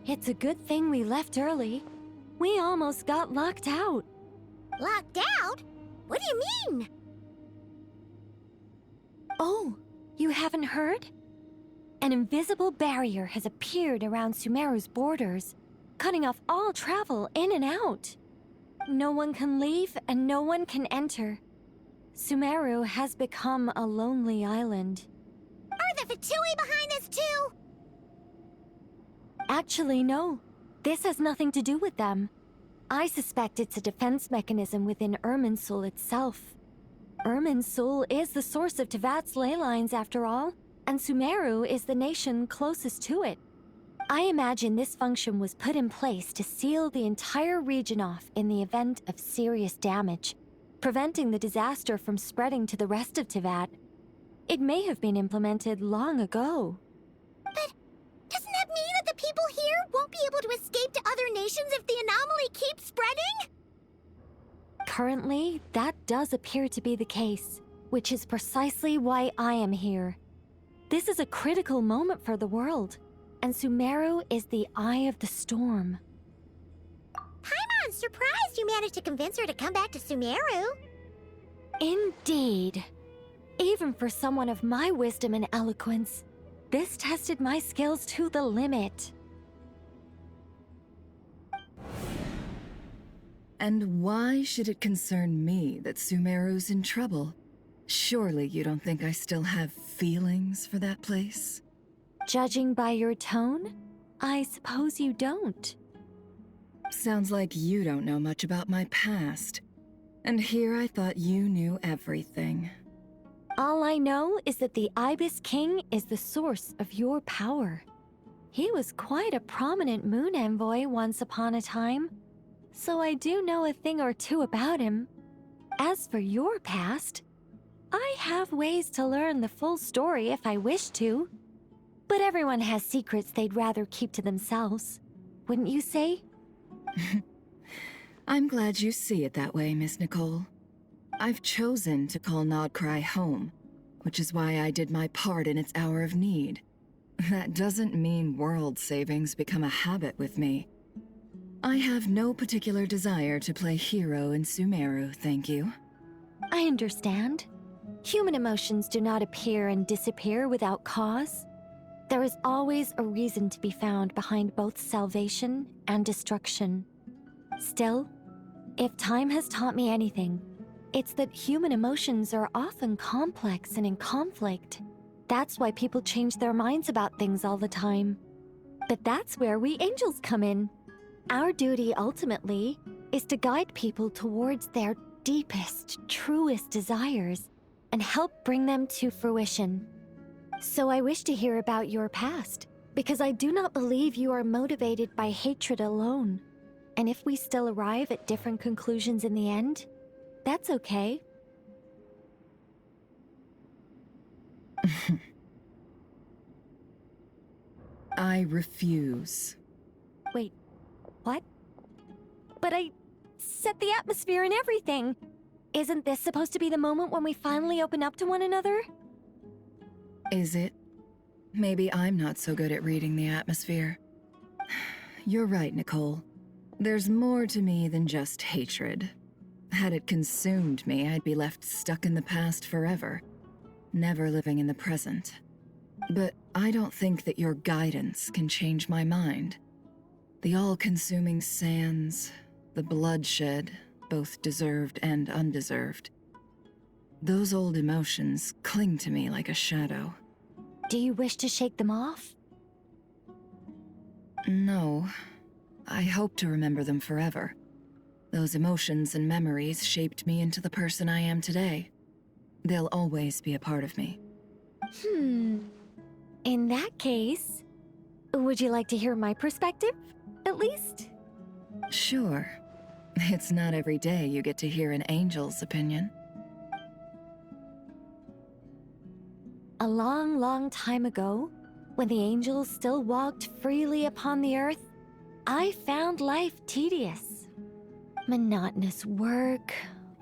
It's a good thing we left early. We almost got locked out. Locked out? What do you mean? Oh, you haven't heard? An invisible barrier has appeared around Sumeru's borders, cutting off all travel in and out. No one can leave and no one can enter. Sumeru has become a lonely island. Are the Fatui behind this too? Actually, no. This has nothing to do with them. I suspect it's a defense mechanism within Irminsul itself. Irminsul is the source of Tevat's ley lines, after all, and Sumeru is the nation closest to it. I imagine this function was put in place to seal the entire region off in the event of serious damage, preventing the disaster from spreading to the rest of Tevat. It may have been implemented long ago. But doesn't that mean that the people here won't be able to escape to other nations if the anomaly keeps spreading? Currently, that does appear to be the case, which is precisely why I am here. This is a critical moment for the world, and Sumeru is the eye of the storm. Paimon, surprised you managed to convince her to come back to Sumeru. Indeed. Even for someone of my wisdom and eloquence, this tested my skills to the limit. And why should it concern me that Sumeru's in trouble? Surely you don't think I still have feelings for that place? Judging by your tone, I suppose you don't. Sounds like you don't know much about my past. And here I thought you knew everything. All I know is that the Ibis King is the source of your power. He was quite a prominent moon envoy once upon a time, so I do know a thing or two about him. As for your past, I have ways to learn the full story if I wish to. But everyone has secrets they'd rather keep to themselves, wouldn't you say? I'm glad you see it that way, Miss Nicole. I've chosen to call Nodkrai home, which is why I did my part in its hour of need. That doesn't mean world savings become a habit with me. I have no particular desire to play hero in Sumeru, thank you. I understand. Human emotions do not appear and disappear without cause. There is always a reason to be found behind both salvation and destruction. Still, if time has taught me anything, it's that human emotions are often complex and in conflict. That's why people change their minds about things all the time. But that's where we angels come in. Our duty ultimately is to guide people towards their deepest, truest desires and help bring them to fruition. So I wish to hear about your past, because I do not believe you are motivated by hatred alone. And if we still arrive at different conclusions in the end, that's okay. I refuse. Wait, what? But I set the atmosphere and everything. Isn't this supposed to be the moment when we finally open up to one another? Is it? Maybe I'm not so good at reading the atmosphere. You're right, Nicole. There's more to me than just hatred. Had it consumed me, I'd be left stuck in the past forever, never living in the present. But I don't think that your guidance can change my mind. The all-consuming sands, the bloodshed, both deserved and undeserved. Those old emotions cling to me like a shadow. Do you wish to shake them off? No. I hope to remember them forever. Those emotions and memories shaped me into the person I am today. They'll always be a part of me. In that case, would you like to hear my perspective, at least? Sure. It's not every day you get to hear an angel's opinion. A long, long time ago, when the angels still walked freely upon the earth, I found life tedious. Monotonous work,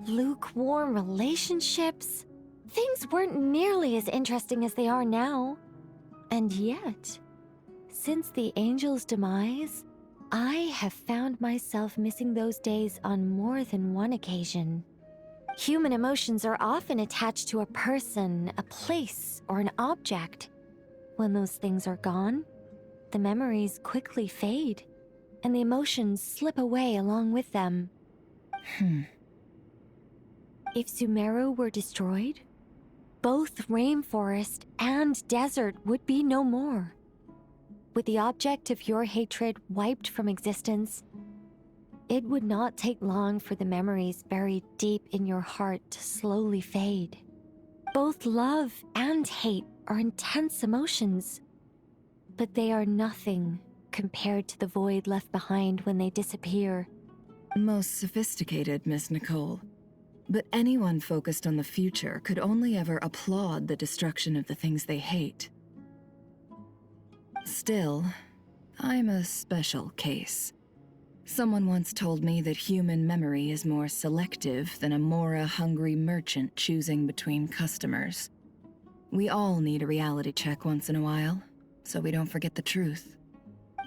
lukewarm relationships. Things weren't nearly as interesting as they are now. And yet, since the angel's demise, I have found myself missing those days on more than one occasion. Human emotions are often attached to a person, a place, or an object. When those things are gone, the memories quickly fade, and the emotions slip away along with them. If Sumeru were destroyed, both rainforest and desert would be no more. With the object of your hatred wiped from existence, it would not take long for the memories buried deep in your heart to slowly fade. Both love and hate are intense emotions, but they are nothing compared to the void left behind when they disappear. Most sophisticated, Miss Nicole. But anyone focused on the future could only ever applaud the destruction of the things they hate. Still, I'm a special case. Someone once told me that human memory is more selective than a Mora-hungry merchant choosing between customers. We all need a reality check once in a while, so we don't forget the truth.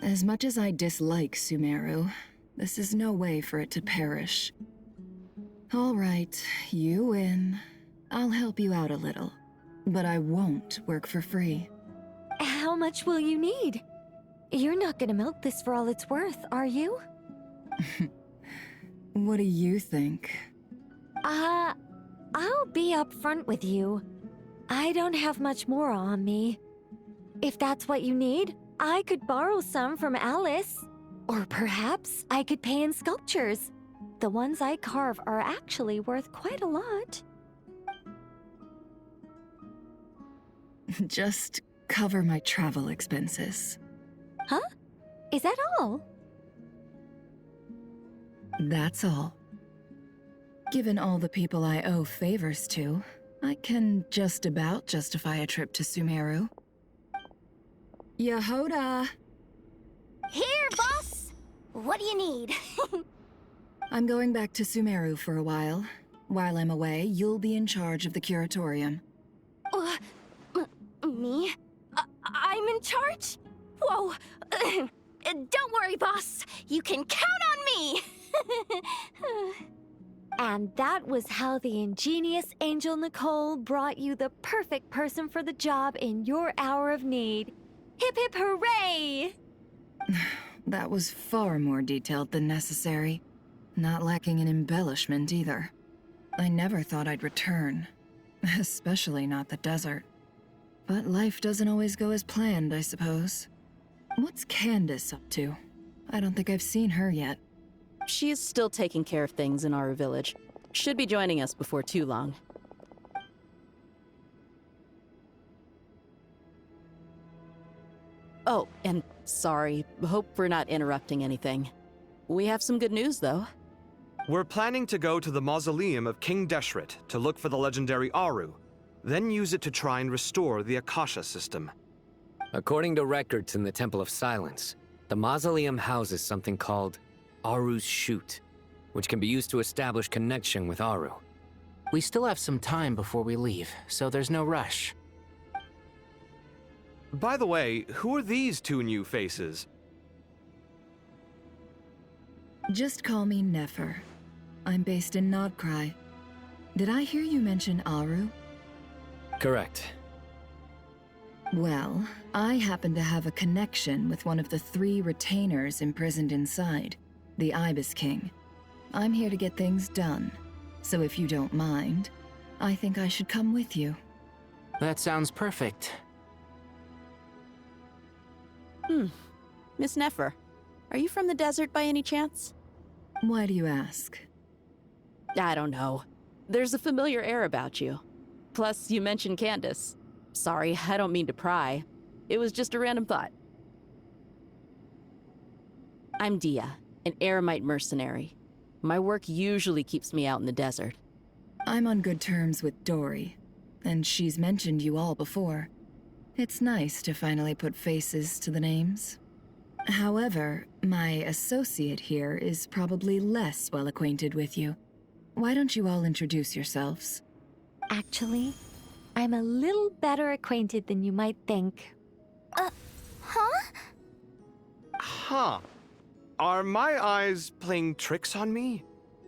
As much as I dislike Sumeru, this is no way for it to perish. All right, you win. I'll help you out a little, but I won't work for free. How much will you need? You're not gonna milk this for all it's worth, are you? What do you think? I'll be upfront with you. I don't have much more on me. If that's what you need, I could borrow some from Alice. Or perhaps I could pay in sculptures. The ones I carve are actually worth quite a lot. Just cover my travel expenses. Huh? Is that all? That's all. Given all the people I owe favors to, I can just about justify a trip to Sumeru. Yehoda! Here, boss! What do you need? I'm going back to Sumeru for a while. While I'm away, you'll be in charge of the curatorium. Me? I'm in charge? Whoa! Don't worry, boss. You can count on me! And that was how the ingenious Angel Nicole brought you the perfect person for the job in your hour of need. Hip hip hooray! That was far more detailed than necessary. Not lacking in embellishment either. I never thought I'd return. Especially not the desert. But life doesn't always go as planned, I suppose. What's Candace up to? I don't think I've seen her yet. She is still taking care of things in our village. Should be joining us before too long. Oh, and sorry. Hope we're not interrupting anything. We have some good news, though. We're planning to go to the mausoleum of King Deshret to look for the legendary Aru, then use it to try and restore the Akasha system. According to records in the Temple of Silence, the mausoleum houses something called Aru's Chute, which can be used to establish connection with Aru. We still have some time before we leave, so there's no rush. By the way, who are these two new faces? Just call me Nefer. I'm based in Nodkrai. Did I hear you mention Aru? Correct. Well, I happen to have a connection with one of the 3 retainers imprisoned inside, the Ibis King. I'm here to get things done, so if you don't mind, I think I should come with you. That sounds perfect. Miss Nefer, are you from the desert by any chance? Why do you ask? I don't know. There's a familiar air about you. Plus, you mentioned Candace. Sorry, I don't mean to pry. It was just a random thought. I'm Dia, an eremite mercenary. My work usually keeps me out in the desert. I'm on good terms with Dory, and she's mentioned you all before. It's nice to finally put faces to the names. However, my associate here is probably less well acquainted with you. Why don't you all introduce yourselves? Actually, I'm a little better acquainted than you might think. Huh? Huh. Are my eyes playing tricks on me?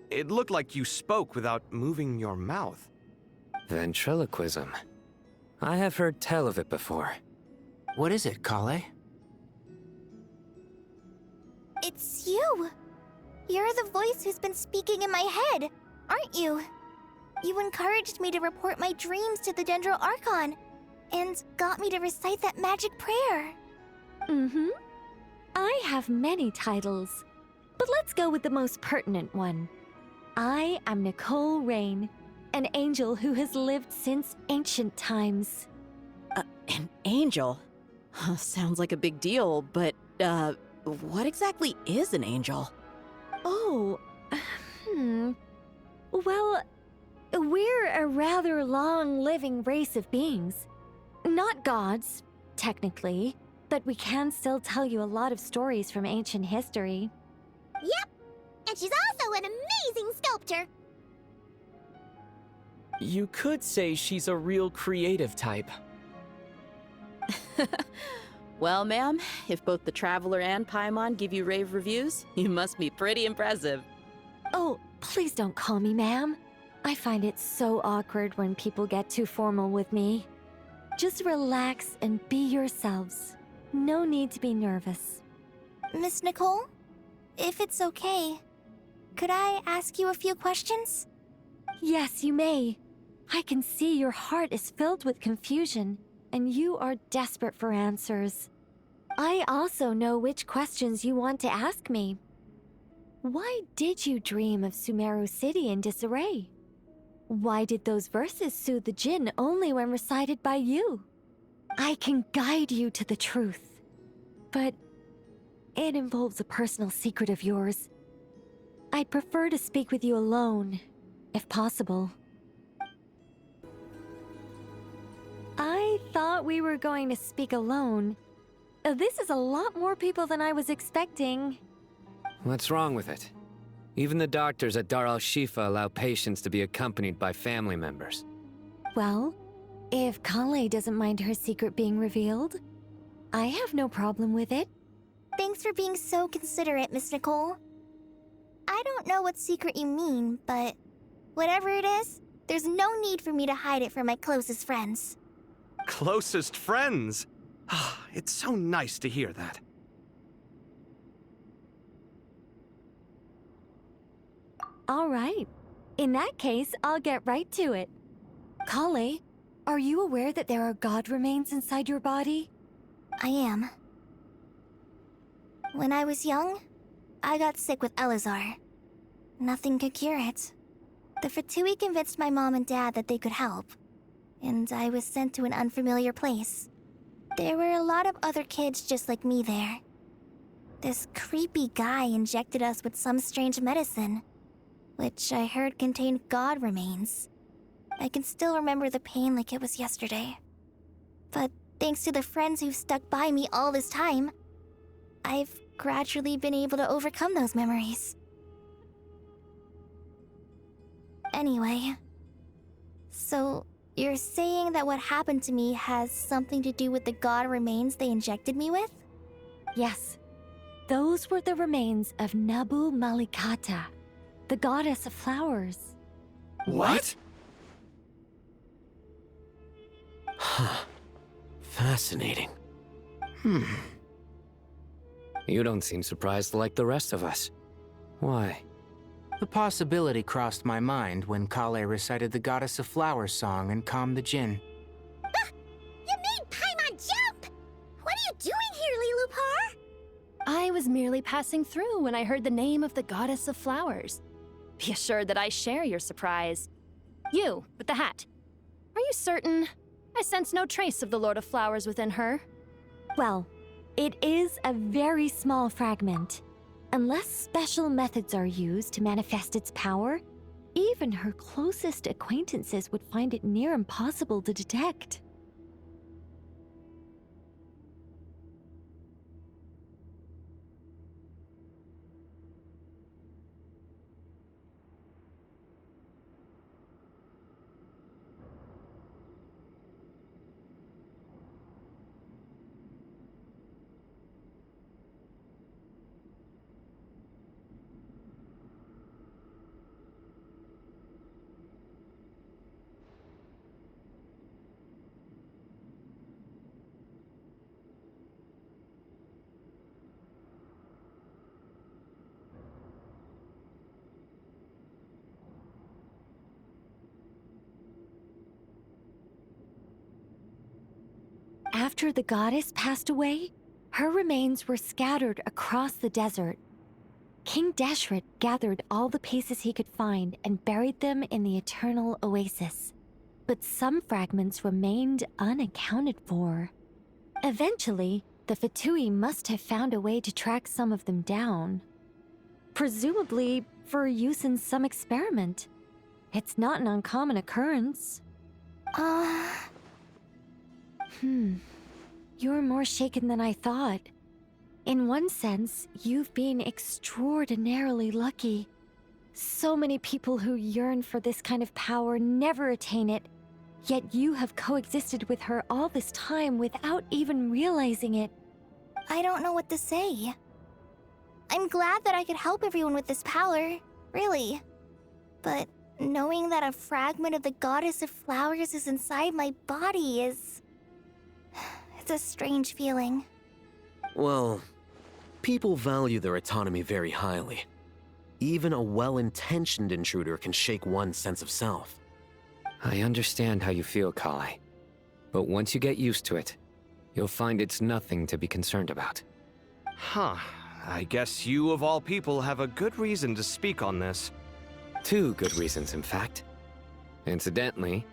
It looked like you spoke without moving your mouth. Ventriloquism. I have heard tell of it before. What is it, Kale? It's you! You're the voice who's been speaking in my head, aren't you? You encouraged me to report my dreams to the Dendro Archon, and got me to recite that magic prayer. Mm-hmm. I have many titles, but let's go with the most pertinent one. I am Nicole Rain, an angel who has lived since ancient times. An angel? Sounds like a big deal, but, what exactly is an angel? Oh, Well, we're a rather long-living race of beings. Not gods, technically, but we can still tell you a lot of stories from ancient history. Yep, and she's also an amazing sculptor. You could say she's a real creative type. Well, ma'am, if both the Traveler and Paimon give you rave reviews, you must be pretty impressive. Oh, please don't call me ma'am. I find it so awkward when people get too formal with me. Just relax and be yourselves. No need to be nervous. Miss Nicole, if it's okay, could I ask you a few questions? Yes, you may. I can see your heart is filled with confusion, and you are desperate for answers. I also know which questions you want to ask me. Why did you dream of Sumeru City in disarray? Why did those verses soothe the Jinn only when recited by you? I can guide you to the truth, but it involves a personal secret of yours. I'd prefer to speak with you alone, if possible. I thought we were going to speak alone. This is a lot more people than I was expecting. What's wrong with it? Even the doctors at Dar al-Shifa allow patients to be accompanied by family members. Well, if Kale doesn't mind her secret being revealed, I have no problem with it. Thanks for being so considerate, Miss Nicole. I don't know what secret you mean, but whatever it is, there's no need for me to hide it from my closest friends. Closest friends? It's so nice to hear that. All right. In that case, I'll get right to it. Kale, are you aware that there are god remains inside your body? I am. When I was young, I got sick with Elazar. Nothing could cure it. The Fatui convinced my mom and dad that they could help, and I was sent to an unfamiliar place. There were a lot of other kids just like me there. This creepy guy injected us with some strange medicine, which I heard contained god remains. I can still remember the pain like it was yesterday. But thanks to the friends who've stuck by me all this time, I've gradually been able to overcome those memories. Anyway, so you're saying that what happened to me has something to do with the god remains they injected me with? Yes. Those were the remains of Nabu Malikata, the goddess of flowers. What? Huh. Fascinating. You don't seem surprised like the rest of us. Why? The possibility crossed my mind when Kale recited the Goddess of Flowers song and calmed the Jinn. You made Paimon jump! What are you doing here, Lilupar? I was merely passing through when I heard the name of the Goddess of Flowers. Be assured that I share your surprise. You, with the hat. Are you certain? I sense no trace of the Lord of Flowers within her. Well, it is a very small fragment. Unless special methods are used to manifest its power, even her closest acquaintances would find it near impossible to detect. After the goddess passed away, her remains were scattered across the desert. King Deshret gathered all the pieces he could find and buried them in the eternal oasis. But some fragments remained unaccounted for. Eventually, the Fatui must have found a way to track some of them down. Presumably for use in some experiment. It's not an uncommon occurrence. You're more shaken than I thought. In one sense, you've been extraordinarily lucky. So many people who yearn for this kind of power never attain it, yet you have coexisted with her all this time without even realizing it. I don't know what to say. I'm glad that I could help everyone with this power, really. But knowing that a fragment of the Goddess of Flowers is inside my body is... it's a strange feeling. Well, people value their autonomy very highly. Even a well-intentioned intruder can shake one's sense of self. I understand how you feel, Kale. But once you get used to it, you'll find it's nothing to be concerned about. Huh. I guess you, of all people, have a good reason to speak on this. 2 good reasons, in fact. Incidentally,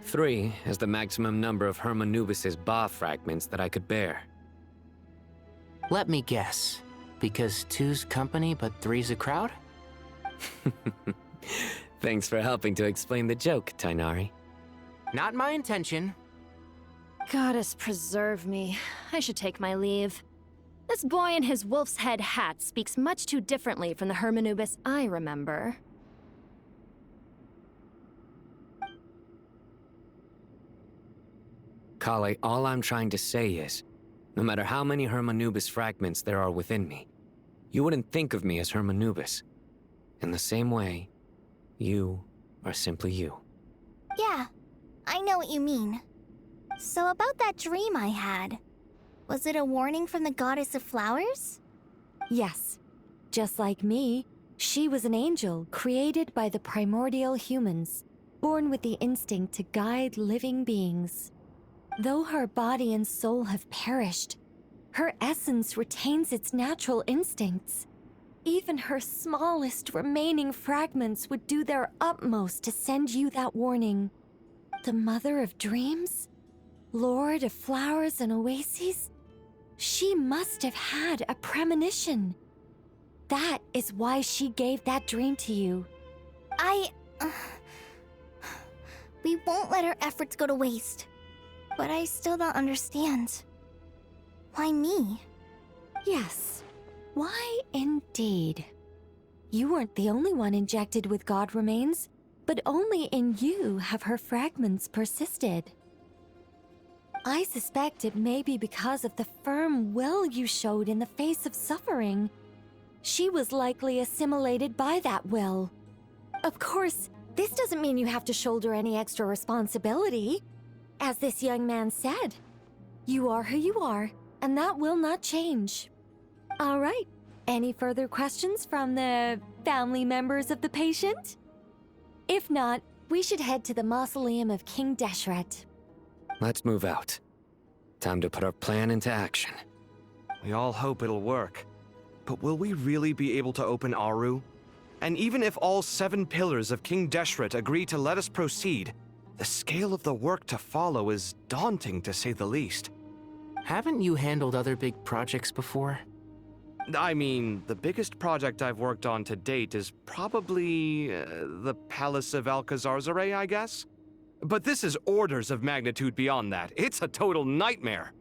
3 is the maximum number of Hermanubis' Ba fragments that I could bear. Let me guess. Because 2's company, but 3's a crowd? Thanks for helping to explain the joke, Tainari. Not my intention. Goddess preserve me. I should take my leave. This boy in his wolf's head hat speaks much too differently from the Hermanubis I remember. Kale, all I'm trying to say is, no matter how many Hermanubis fragments there are within me, you wouldn't think of me as Hermanubis. In the same way, you are simply you. Yeah, I know what you mean. So about that dream I had, was it a warning from the Goddess of Flowers? Yes. Just like me, she was an angel created by the primordial humans, born with the instinct to guide living beings. Though her body and soul have perished, her essence retains its natural instincts. Even her smallest remaining fragments would do their utmost to send you that warning. The Mother of Dreams? Lord of Flowers and Oases? She must have had a premonition. That is why she gave that dream to you. We won't let our efforts go to waste. But I still don't understand. Why me? Yes. Why indeed? You weren't the only one injected with god remains, but only in you have her fragments persisted. I suspect it may be because of the firm will you showed in the face of suffering. She was likely assimilated by that will. Of course, this doesn't mean you have to shoulder any extra responsibility. As this young man said, you are who you are, and that will not change. All right, any further questions from the family members of the patient? If not, we should head to the mausoleum of King Deshret. Let's move out. Time to put our plan into action. We all hope it'll work. But will we really be able to open Aru? And even if all 7 pillars of King Deshret agree to let us proceed, the scale of the work to follow is daunting, to say the least. Haven't you handled other big projects before? I mean, the biggest project I've worked on to date is probably the Palace of Alcazarzaray, I guess? But this is orders of magnitude beyond that. It's a total nightmare.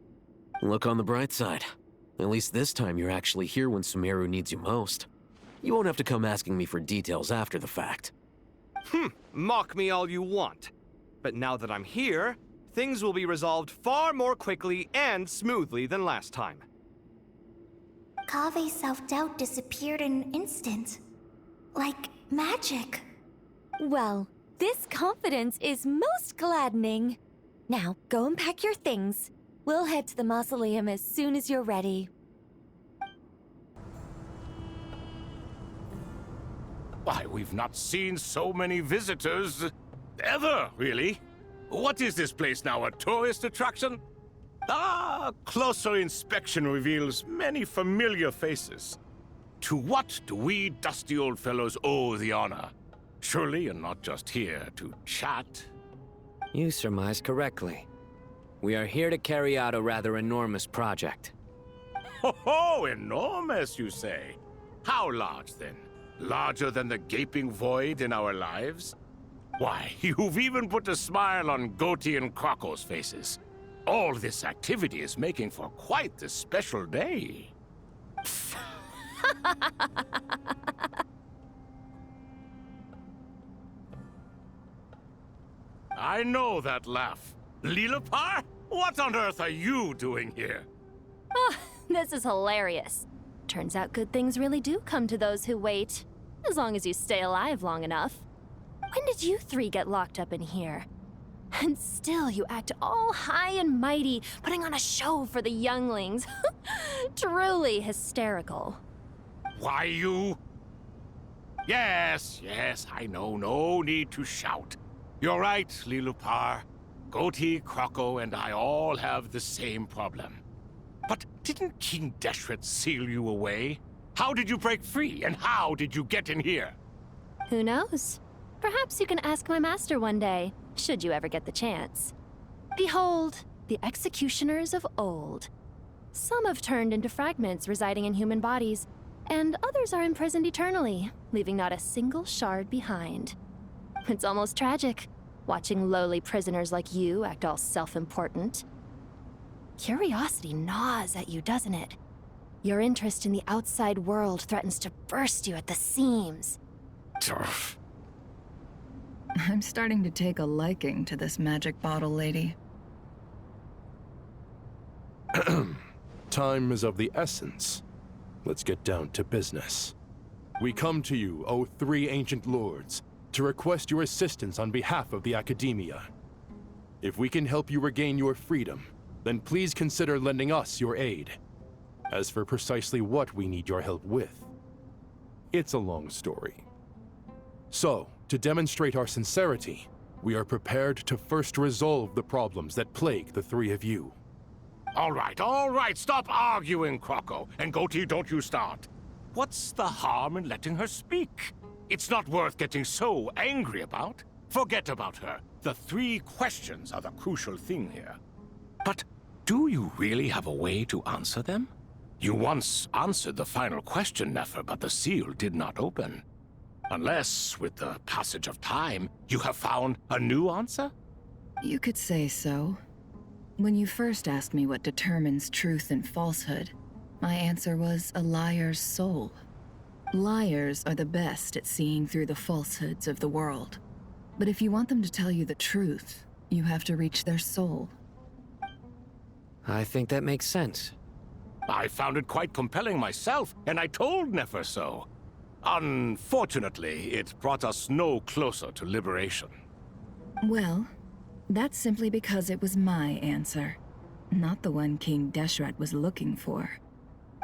Look on the bright side. At least this time you're actually here when Sumeru needs you most. You won't have to come asking me for details after the fact. Mock me all you want. But now that I'm here, things will be resolved far more quickly and smoothly than last time. Kave's self-doubt disappeared in an instant. Like magic. Well, this confidence is most gladdening. Now, go and pack your things. We'll head to the mausoleum as soon as you're ready. Why, we've not seen so many visitors ever, really. What is this place now, a tourist attraction? Closer inspection reveals many familiar faces. To what do we dusty old fellows owe the honor? Surely you're not just here to chat. You surmise correctly. We are here to carry out a rather enormous project. Ho, enormous, you say? How large, then? Larger than the gaping void in our lives? Why, you've even put a smile on Goatee and Crocco's faces. All this activity is making for quite the special day. I know that laugh. Lilipar? What on earth are you doing here? Oh, this is hilarious. Turns out good things really do come to those who wait. As long as you stay alive long enough. When did you three get locked up in here? And still you act all high and mighty, putting on a show for the younglings. Truly hysterical. Why, you... Yes, I know. No need to shout. You're right, Lilipar. Goatee, Crocco, and I all have the same problem. But didn't King Deshret seal you away? How did you break free, and how did you get in here? Who knows? Perhaps you can ask my master one day, should you ever get the chance. Behold, the executioners of old. Some have turned into fragments residing in human bodies, and others are imprisoned eternally, leaving not a single shard behind. It's almost tragic, watching lowly prisoners like you act all self-important. Curiosity gnaws at you, doesn't it? Your interest in the outside world threatens to burst you at the seams. Turf. I'm starting to take a liking to this magic bottle lady. Time is of the essence. Let's get down to business. We come to you, O three ancient lords, to request your assistance on behalf of the Academia. If we can help you regain your freedom, then please consider lending us your aid. As for precisely what we need your help with, it's a long story. So, to demonstrate our sincerity, we are prepared to first resolve the problems that plague the three of you. All right, stop arguing, Crocco. And Goatee, don't you start. What's the harm in letting her speak? It's not worth getting so angry about. Forget about her. The three questions are the crucial thing here. But do you really have a way to answer them? You once answered the final question, Nefer, but the seal did not open. Unless, with the passage of time, you have found a new answer? You could say so. When you first asked me what determines truth and falsehood, my answer was a liar's soul. Liars are the best at seeing through the falsehoods of the world. But if you want them to tell you the truth, you have to reach their soul. I think that makes sense. I found it quite compelling myself, and I told Nefer so. Unfortunately, it brought us no closer to liberation. Well, that's simply because it was my answer, not the one King Deshret was looking for.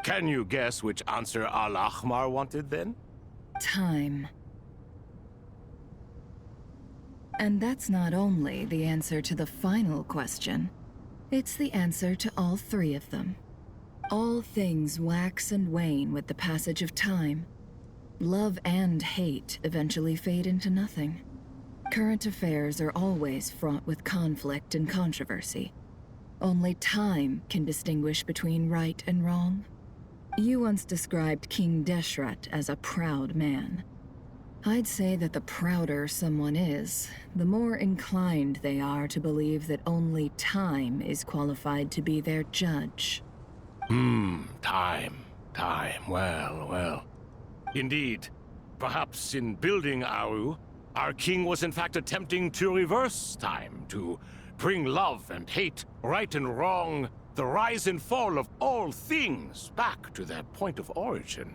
Can you guess which answer Al-Ahmar wanted then? Time. And that's not only the answer to the final question, it's the answer to all three of them. All things wax and wane with the passage of time. Love and hate eventually fade into nothing. Current affairs are always fraught with conflict and controversy. Only time can distinguish between right and wrong. You once described King Deshret as a proud man. I'd say that the prouder someone is, the more inclined they are to believe that only time is qualified to be their judge. Time. Well. Indeed. Perhaps in building Aru, our king was in fact attempting to reverse time, to bring love and hate, right and wrong, the rise and fall of all things back to their point of origin.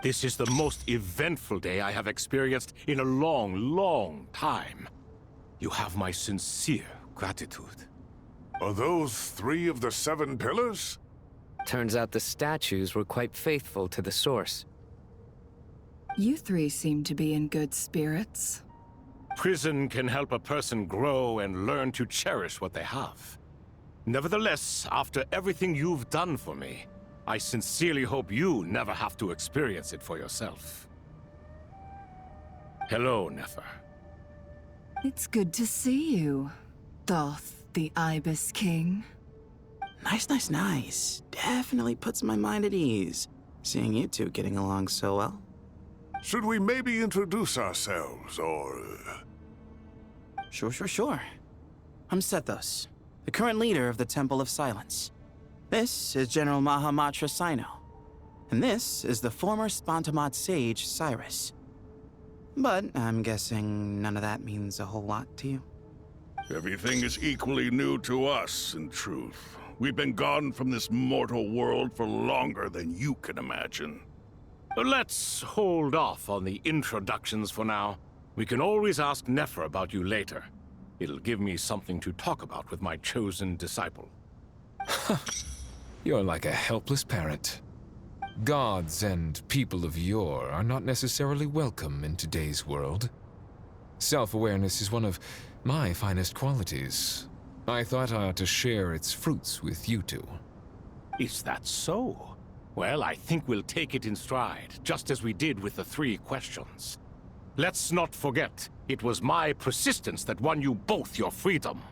This is the most eventful day I have experienced in a long, long time. You have my sincere gratitude. Are those 3 of the 7 pillars? Turns out the statues were quite faithful to the source. You 3 seem to be in good spirits. Prison can help a person grow and learn to cherish what they have. Nevertheless, after everything you've done for me, I sincerely hope you never have to experience it for yourself. Hello, Nefer. It's good to see you, Thoth, the Ibis King. Nice. Definitely puts my mind at ease, seeing you two getting along so well. Should we maybe introduce ourselves, or... Sure. I'm Sethos, the current leader of the Temple of Silence. This is General Mahamatra Sino, and this is the former Spantamat sage, Cyrus. But I'm guessing none of that means a whole lot to you. Everything is equally new to us, in truth. We've been gone from this mortal world for longer than you can imagine. Let's hold off on the introductions for now. We can always ask Nefer about you later. It'll give me something to talk about with my chosen disciple. You're like a helpless parrot. Gods and people of yore are not necessarily welcome in today's world. Self-awareness is one of my finest qualities. I thought I ought to share its fruits with you two. Is that so? Well, I think we'll take it in stride, just as we did with the 3 questions. Let's not forget, it was my persistence that won you both your freedom.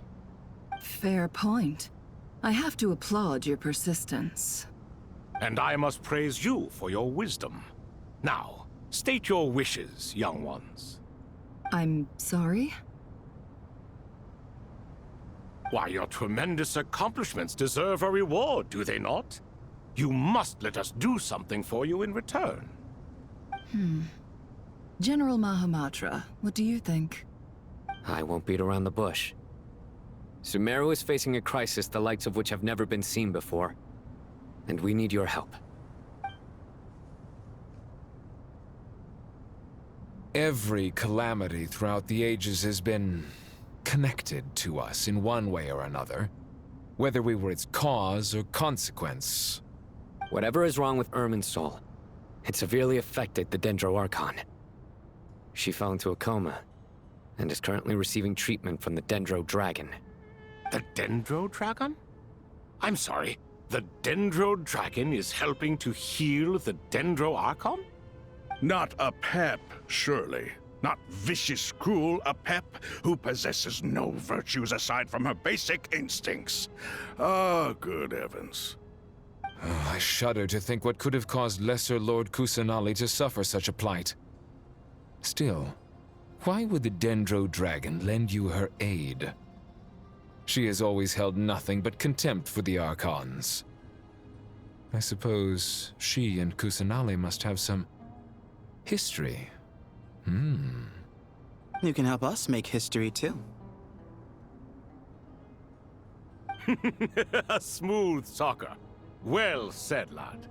Fair point. I have to applaud your persistence. And I must praise you for your wisdom. Now, state your wishes, young ones. I'm sorry? Why, your tremendous accomplishments deserve a reward, do they not? You must let us do something for you in return. General Mahamatra, what do you think? I won't beat around the bush. Sumeru is facing a crisis the likes of which have never been seen before. And we need your help. Every calamity throughout the ages has been connected to us in one way or another, whether we were its cause or consequence. Whatever is wrong with Irminsul, it severely affected the Dendro Archon. She fell into a coma, and is currently receiving treatment from the Dendro Dragon. The Dendro Dragon? I'm sorry, the Dendro Dragon is helping to heal the Dendro Archon? Not a pep, surely. Not vicious, cruel a pep who possesses no virtues aside from her basic instincts. Ah, good heavens. Oh, I shudder to think what could have caused Lesser Lord Kusanali to suffer such a plight. Still, why would the Dendro Dragon lend you her aid? She has always held nothing but contempt for the Archons. I suppose she and Kusanali must have some history. You can help us make history, too. A smooth talker. Well said, lad.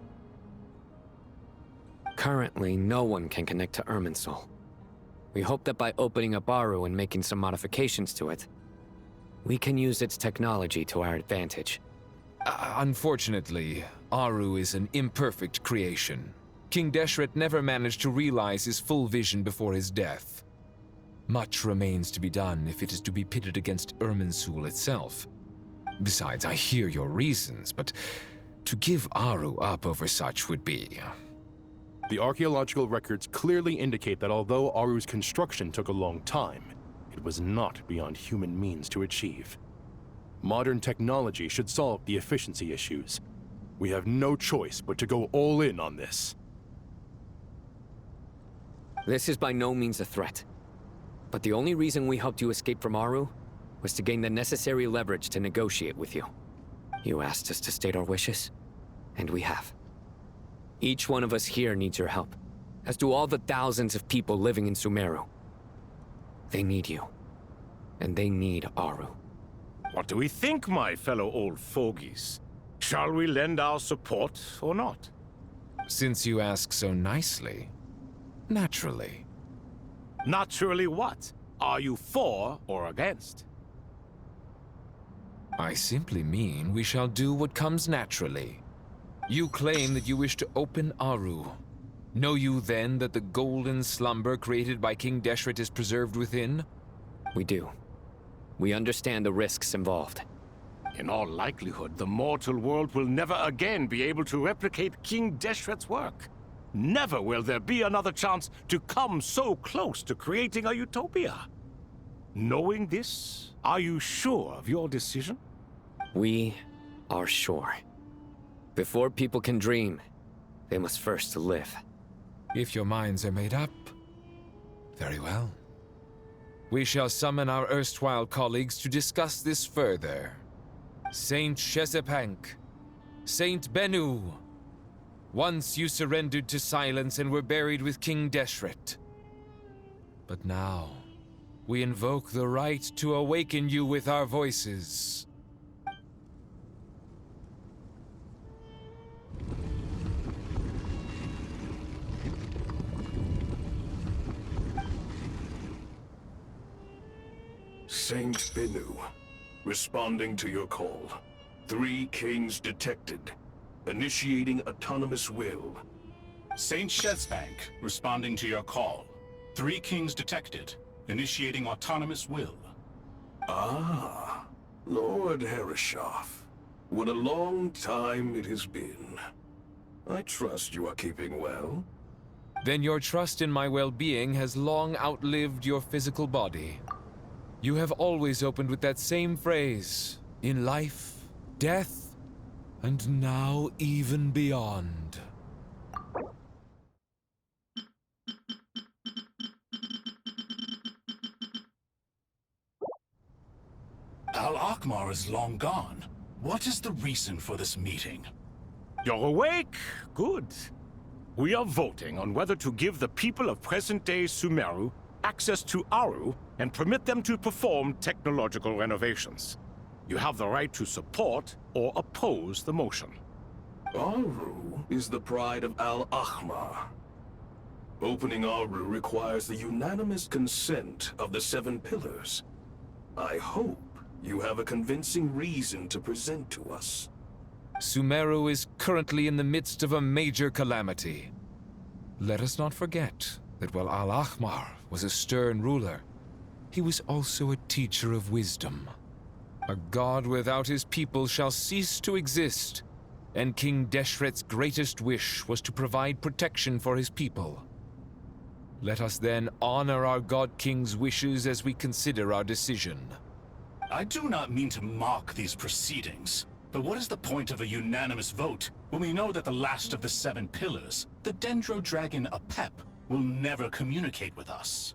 Currently, no one can connect to Irminsul. We hope that by opening up Aru and making some modifications to it, we can use its technology to our advantage. Unfortunately, Aru is an imperfect creation. King Deshret never managed to realize his full vision before his death. Much remains to be done if it is to be pitted against Irminsul itself. Besides, I hear your reasons, but to give Aru up over such would be... The archaeological records clearly indicate that although Aru's construction took a long time, it was not beyond human means to achieve. Modern technology should solve the efficiency issues. We have no choice but to go all in on this. This is by no means a threat. But the only reason we helped you escape from Aru was to gain the necessary leverage to negotiate with you. You asked us to state our wishes, and we have. Each one of us here needs your help, as do all the thousands of people living in Sumeru. They need you, and they need Aru. What do we think, my fellow old fogies? Shall we lend our support or not? Since you ask so nicely, naturally. Naturally what? Are you for or against? I simply mean we shall do what comes naturally. You claim that you wish to open Aru. Know you then that the golden slumber created by King Deshret is preserved within? We do. We understand the risks involved. In all likelihood, the mortal world will never again be able to replicate King Deshret's work. Never will there be another chance to come so close to creating a utopia. Knowing this, are you sure of your decision? We are sure. Before people can dream, they must first live. If your minds are made up, very well. We shall summon our erstwhile colleagues to discuss this further. Saint Shezepank, Saint Bennu, once you surrendered to silence and were buried with King Deshret. But now, we invoke the right to awaken you with our voices. Saint Bennu, responding to your call. 3 kings detected. Initiating autonomous will. Saint Shezbank, responding to your call. 3 kings detected. Initiating autonomous will. Ah, Lord Herreshoff. What a long time it has been. I trust you are keeping well. Then your trust in my well-being has long outlived your physical body. You have always opened with that same phrase, in life, death, and now even beyond. Al-Akmar is long gone. What is the reason for this meeting? You're awake? Good. We are voting on whether to give the people of present-day Sumeru access to Aru and permit them to perform technological renovations. You have the right to support or oppose the motion. Aru is the pride of Al-Ahmar. Opening Aru requires the unanimous consent of the 7 pillars. I hope you have a convincing reason to present to us. Sumeru is currently in the midst of a major calamity. Let us not forget that while Al-Ahmar was a stern ruler, he was also a teacher of wisdom. A god without his people shall cease to exist, and King Deshret's greatest wish was to provide protection for his people. Let us then honor our God King's wishes as we consider our decision. I do not mean to mock these proceedings, but what is the point of a unanimous vote when we know that the last of the 7 pillars, the Dendro Dragon Apep, will never communicate with us?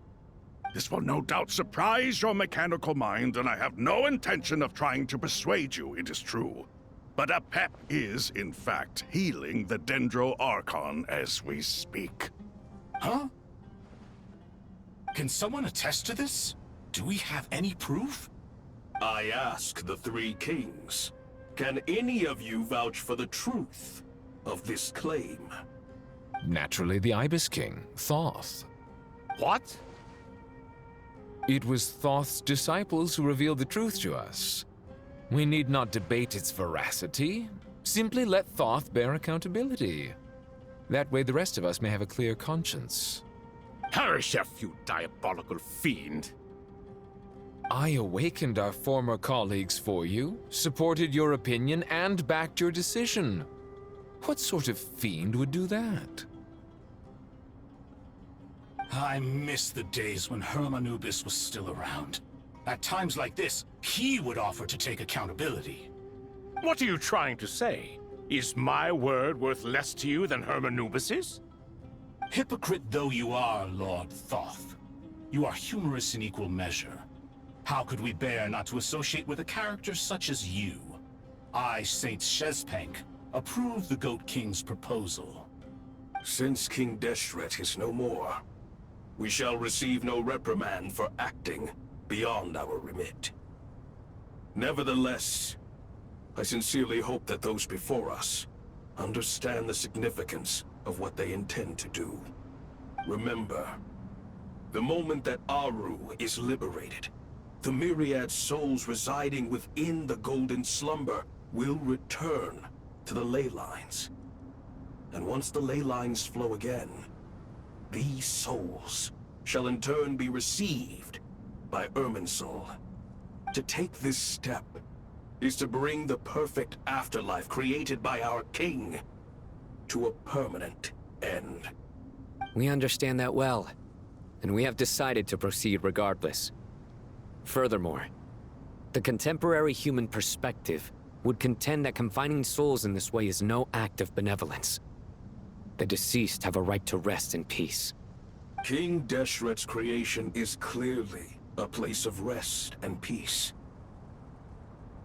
This will no doubt surprise your mechanical mind, and I have no intention of trying to persuade you it is true. But Apep is, in fact, healing the Dendro Archon as we speak. Huh? Can someone attest to this? Do we have any proof? I ask the 3 kings. Can any of you vouch for the truth of this claim? Naturally, the Ibis King, Thoth. What? It was Thoth's disciples who revealed the truth to us. We need not debate its veracity. Simply let Thoth bear accountability. That way the rest of us may have a clear conscience. Herreshoff, you diabolical fiend! I awakened our former colleagues for you, supported your opinion, and backed your decision. What sort of fiend would do that? I miss the days when Hermanubis was still around. At times like this, he would offer to take accountability. What are you trying to say? Is my word worth less to you than Hermanubis's? Hypocrite though you are, Lord Thoth, you are humorous in equal measure. How could we bear not to associate with a character such as you? I, Saint Shezpank, approve the Goat King's proposal. Since King Deshret is no more, we shall receive no reprimand for acting beyond our remit. Nevertheless, I sincerely hope that those before us understand the significance of what they intend to do. Remember, the moment that Aru is liberated, the myriad souls residing within the Golden Slumber will return to the ley lines. And once the ley lines flow again, these souls shall in turn be received by Irminsul. To take this step is to bring the perfect afterlife created by our king to a permanent end. We understand that well, and we have decided to proceed regardless. Furthermore, the contemporary human perspective would contend that confining souls in this way is no act of benevolence. The deceased have a right to rest in peace. King Deshret's creation is clearly a place of rest and peace.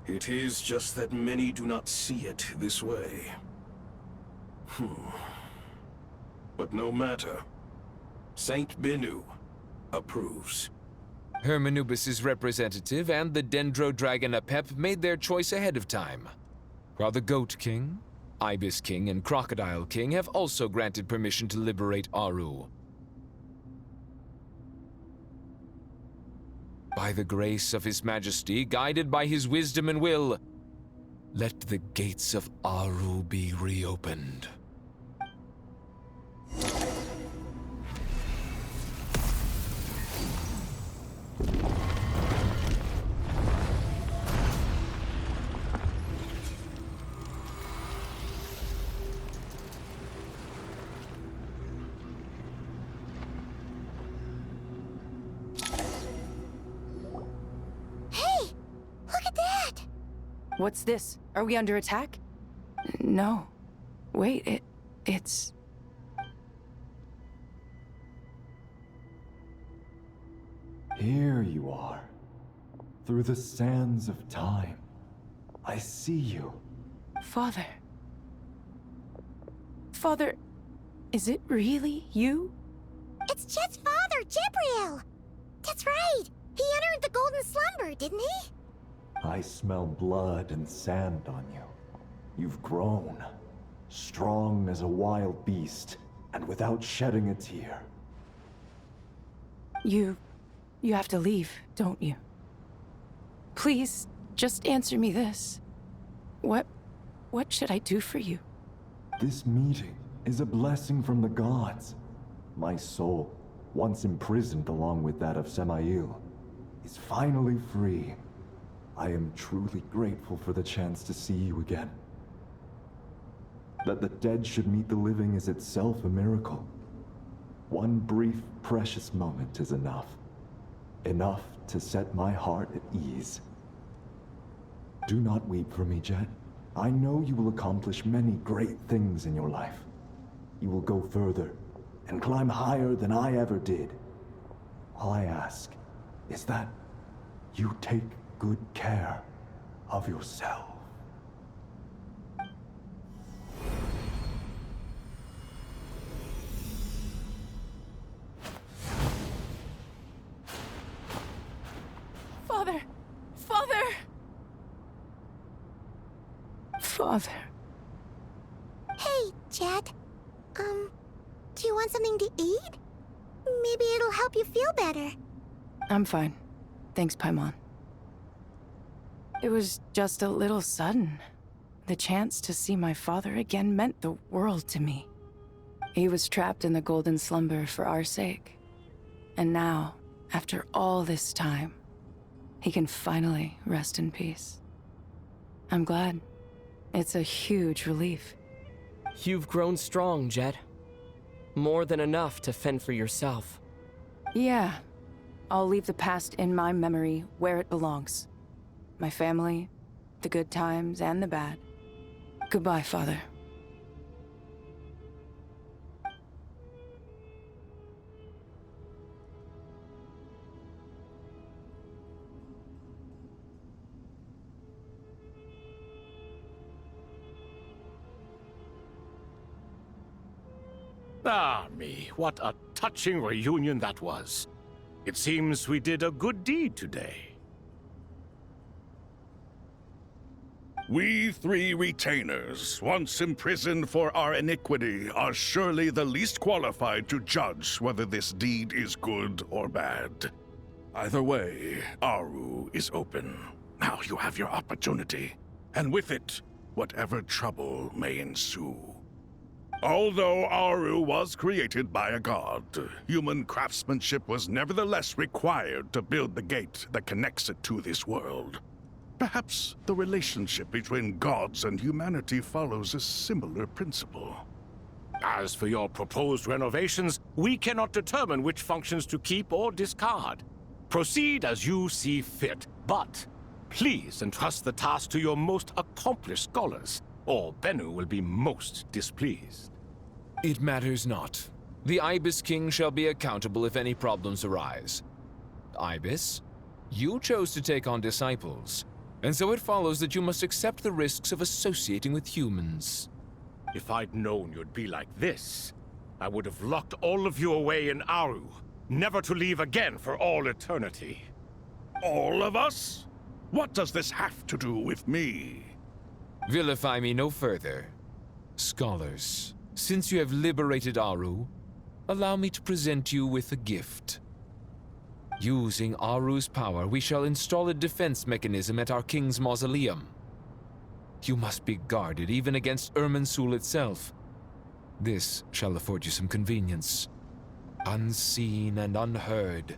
It is just that many do not see it this way. But no matter. Saint Binu approves. Hermanubis' representative and the Dendro Dragon Apep made their choice ahead of time, while the Goat King, Ibis King, and Crocodile King have also granted permission to liberate Aru. By the grace of His Majesty, guided by his wisdom and will, let the gates of Aru be reopened. What's this? Are we under attack? No. Wait, it's... Here you are. Through the sands of time. I see you. Father. Father, is it really you? It's Jet's father, Jibriel! That's right! He entered the Golden Slumber, didn't he? I smell blood and sand on you. You've grown. Strong as a wild beast, and without shedding a tear. You have to leave, don't you? Please, just answer me this. What should I do for you? This meeting is a blessing from the gods. My soul, once imprisoned along with that of Samael, is finally free. I am truly grateful for the chance to see you again. That the dead should meet the living is itself a miracle. One brief, precious moment is enough. Enough to set my heart at ease. Do not weep for me, Jet. I know you will accomplish many great things in your life. You will go further and climb higher than I ever did. All I ask is that you take good care of yourself. Father! Father! Father. Hey, Jet. Do you want something to eat? Maybe it'll help you feel better. I'm fine. Thanks, Paimon. It was just a little sudden. The chance to see my father again meant the world to me. He was trapped in the Golden Slumber for our sake. And now, after all this time, he can finally rest in peace. I'm glad. It's a huge relief. You've grown strong, Jet. More than enough to fend for yourself. Yeah. I'll leave the past in my memory where it belongs. My family, the good times and the bad. Goodbye, Father. Ah, me, what a touching reunion that was. It seems we did a good deed today. We three retainers, once imprisoned for our iniquity, are surely the least qualified to judge whether this deed is good or bad. Either way, Aru is open. Now you have your opportunity, and with it, whatever trouble may ensue. Although Aru was created by a god, human craftsmanship was nevertheless required to build the gate that connects it to this world. Perhaps the relationship between gods and humanity follows a similar principle. As for your proposed renovations, we cannot determine which functions to keep or discard. Proceed as you see fit, but please entrust the task to your most accomplished scholars, or Bennu will be most displeased. It matters not. The Ibis King shall be accountable if any problems arise. Ibis, you chose to take on disciples, and so it follows that you must accept the risks of associating with humans. If I'd known you'd be like this, I would have locked all of you away in Aru, never to leave again for all eternity. All of us? What does this have to do with me? Vilify me no further. Scholars, since you have liberated Aru, allow me to present you with a gift. Using Aru's power, we shall install a defense mechanism at our king's mausoleum. You must be guarded even against Irminsul itself. This shall afford you some convenience. Unseen and unheard.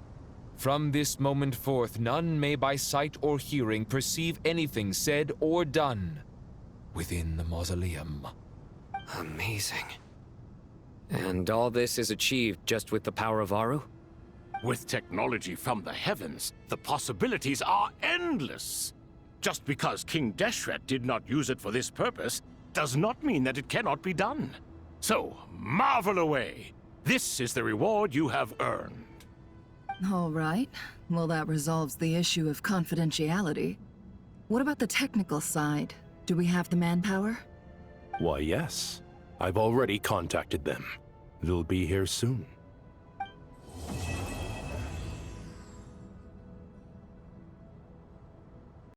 From this moment forth, none may by sight or hearing perceive anything said or done within the mausoleum. Amazing. And all this is achieved just with the power of Aru? With technology from the heavens, the possibilities are endless. Just because King Deshret did not use it for this purpose does not mean that it cannot be done. So, marvel away. This is the reward you have earned. All right. Well, that resolves the issue of confidentiality. What about the technical side? Do we have the manpower? Why, yes. I've already contacted them. They'll be here soon.